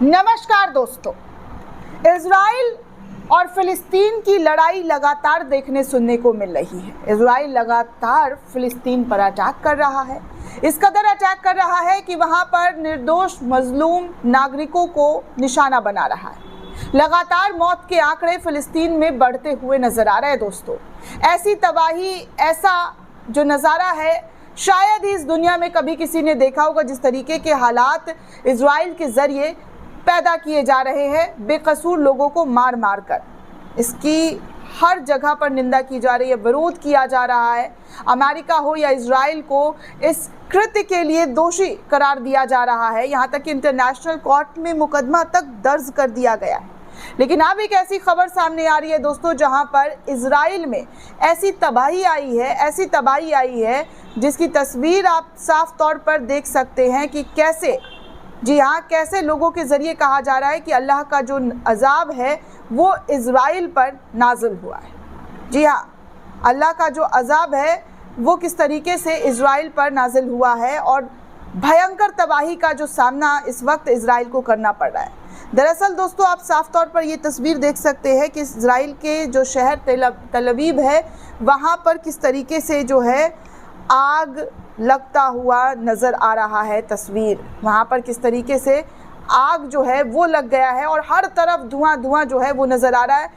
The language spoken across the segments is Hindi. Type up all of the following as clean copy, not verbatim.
नमस्कार दोस्तों, इजराइल और फिलिस्तीन की लड़ाई लगातार देखने सुनने को मिल रही है। इजराइल लगातार फिलिस्तीन पर अटैक कर रहा है। इस कदर अटैक कर रहा है कि वहां पर निर्दोष मजलूम नागरिकों को निशाना बना रहा है। लगातार मौत के आंकड़े फिलिस्तीन में बढ़ते हुए नजर आ रहे हैं। दोस्तों, ऐसी तबाही, ऐसा जो नज़ारा है, शायद ही इस दुनिया में कभी किसी ने देखा होगा। जिस तरीके के हालात इजराइल के जरिए पैदा किए जा रहे हैं बेकसूर लोगों को मार मार कर, इसकी हर जगह पर निंदा की जा रही है, विरोध किया जा रहा है। अमेरिका हो या इजराइल को इस कृत्य के लिए दोषी करार दिया जा रहा है। यहाँ तक कि इंटरनेशनल कोर्ट में मुकदमा तक दर्ज कर दिया गया है। लेकिन अब एक ऐसी खबर सामने आ रही है दोस्तों, जहां पर इजराइल में ऐसी तबाही आई है जिसकी तस्वीर आप साफ तौर पर देख सकते हैं कि कैसे, जी हाँ, कैसे लोगों के ज़रिए कहा जा रहा है कि अल्लाह का जो अजाब है वो इजराइल पर नाजिल हुआ है। जी हाँ, अल्लाह का जो अजाब है वो किस तरीके से इजराइल पर नाजिल हुआ है और भयंकर तबाही का जो सामना इस वक्त इजराइल को करना पड़ रहा है। दरअसल दोस्तों, आप साफ तौर पर ये तस्वीर देख सकते हैं कि इजराइल के जो शहर तल अवीव है वहाँ पर किस तरीके से जो है आग लगता हुआ नज़र आ रहा है। तस्वीर वहाँ पर किस तरीके से आग जो है वो लग गया है और हर तरफ धुआं जो है वो नज़र आ रहा है।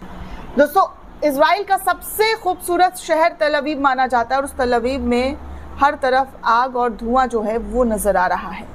दोस्तों, इजराइल का सबसे खूबसूरत शहर तल अवीव माना जाता है और उस तल अवीव में हर तरफ आग और धुआं जो है वो नज़र आ रहा है।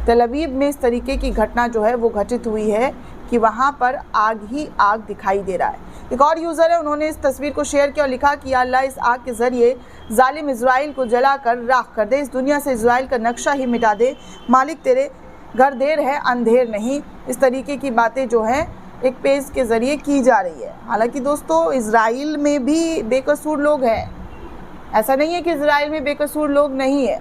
तल अवीव में इस तरीके की घटना जो है वो घटित हुई है कि वहाँ पर आग ही आग दिखाई दे रहा है। एक और यूज़र है, उन्होंने इस तस्वीर को शेयर किया और लिखा कि अल्लाह इस आग के ज़रिए जालिम इजराइल को जलाकर राख कर दे, इस दुनिया से इजराइल का नक्शा ही मिटा दे। मालिक तेरे घर देर है अंधेर नहीं। इस तरीके की बातें जो हैं एक पेज के ज़रिए की जा रही है। हालांकि दोस्तों, इजराइल में भी बेकसूर लोग हैं, ऐसा नहीं है कि इजराइल में बेकसूर लोग नहीं है।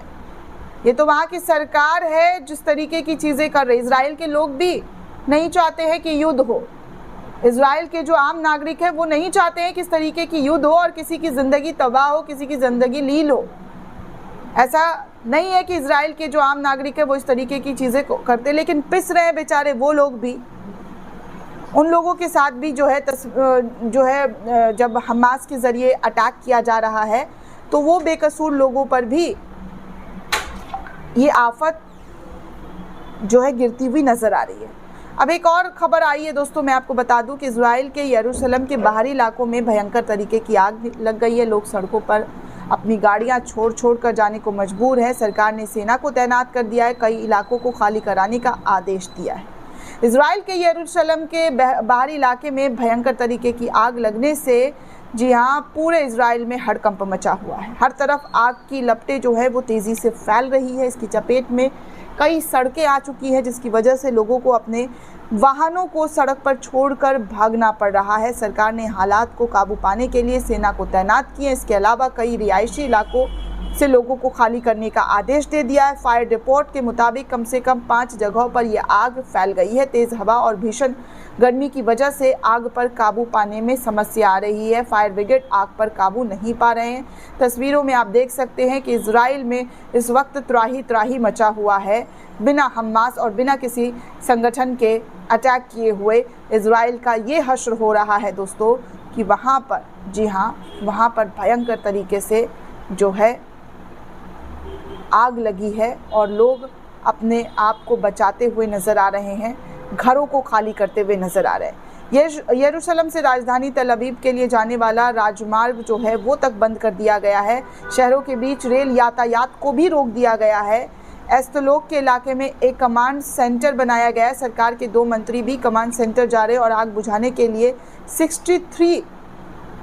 ये तो वहाँ की सरकार है जिस तरीके की चीज़ें कर रही। इजराइल के लोग भी नहीं चाहते हैं कि युद्ध हो। इजराइल के जो आम नागरिक है वो नहीं चाहते हैं कि इस तरीके की युद्ध हो और किसी की ज़िंदगी तबाह हो, किसी की ज़िंदगी लील हो। ऐसा नहीं है कि इजराइल के जो आम नागरिक है वो इस तरीके की चीज़ें करते, लेकिन पिस रहे हैं बेचारे वो लोग भी। उन लोगों के साथ भी जो है जब हमास के ज़रिए अटैक किया जा रहा है तो वो बेकसूर लोगों पर भी ये आफत जो है गिरती हुई नज़र आ रही है। अब एक और खबर आई है दोस्तों, मैं आपको बता दूं कि इजराइल के यरूशलेम के बाहरी इलाकों में भयंकर तरीके की आग लग गई है। लोग सड़कों पर अपनी गाड़ियां छोड़ कर जाने को मजबूर है। सरकार ने सेना को तैनात कर दिया है, कई इलाकों को खाली कराने का आदेश दिया है। इजराइल के यरूशलेम के बाहरी इलाके में भयंकर तरीके की आग लगने से, जी हाँ, पूरे इजराइल में हड़कंप मचा हुआ है। हर तरफ आग की लपटें जो है वो तेज़ी से फैल रही है। इसकी चपेट में कई सड़कें आ चुकी हैं, जिसकी वजह से लोगों को अपने वाहनों को सड़क पर छोड़कर भागना पड़ रहा है। सरकार ने हालात को काबू पाने के लिए सेना को तैनात किया। इसके अलावा कई रिहायशी इलाकों से लोगों को खाली करने का आदेश दे दिया है। फायर रिपोर्ट के मुताबिक कम से कम 5 जगहों पर यह आग फैल गई है। तेज़ हवा और भीषण गर्मी की वजह से आग पर काबू पाने में समस्या आ रही है। फायर ब्रिगेड आग पर काबू नहीं पा रहे हैं। तस्वीरों में आप देख सकते हैं कि इजराइल में इस वक्त त्राही मचा हुआ है। बिना हमास और बिना किसी संगठन के अटैक किए हुए इजराइल का ये हश्र हो रहा है दोस्तों कि वहाँ पर, जी हाँ, वहाँ पर भयंकर तरीके से जो है आग लगी है और लोग अपने आप को बचाते हुए नज़र आ रहे हैं, घरों को खाली करते हुए नज़र आ रहे हैं। यरूशलेम से राजधानी तल अवीव के लिए जाने वाला राजमार्ग जो है वो तक बंद कर दिया गया है। शहरों के बीच रेल यातायात को भी रोक दिया गया है। एस्तलोक के इलाके में एक कमांड सेंटर बनाया गया है। सरकार के 2 मंत्री भी कमांड सेंटर जा रहे हैं और आग बुझाने के लिए 63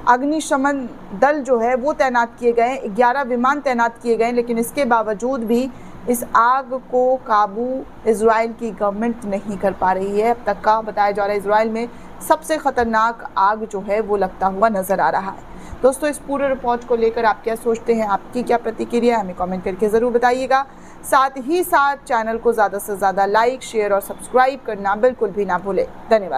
अग्निशमन दल जो है वो तैनात किए गए हैं। 11 विमान तैनात किए गए हैं, लेकिन इसके बावजूद भी इस आग को काबू इजराइल की गवर्नमेंट नहीं कर पा रही है। अब तक का बताया जा रहा है इजराइल में सबसे ख़तरनाक आग जो है वो लगता हुआ नज़र आ रहा है। दोस्तों, इस पूरे रिपोर्ट को लेकर आप क्या सोचते हैं, आपकी क्या प्रतिक्रिया है, हमें कमेंट करके ज़रूर बताइएगा। साथ ही साथ चैनल को ज़्यादा से ज़्यादा लाइक, शेयर और सब्सक्राइब करना बिल्कुल भी ना भूलें। धन्यवाद।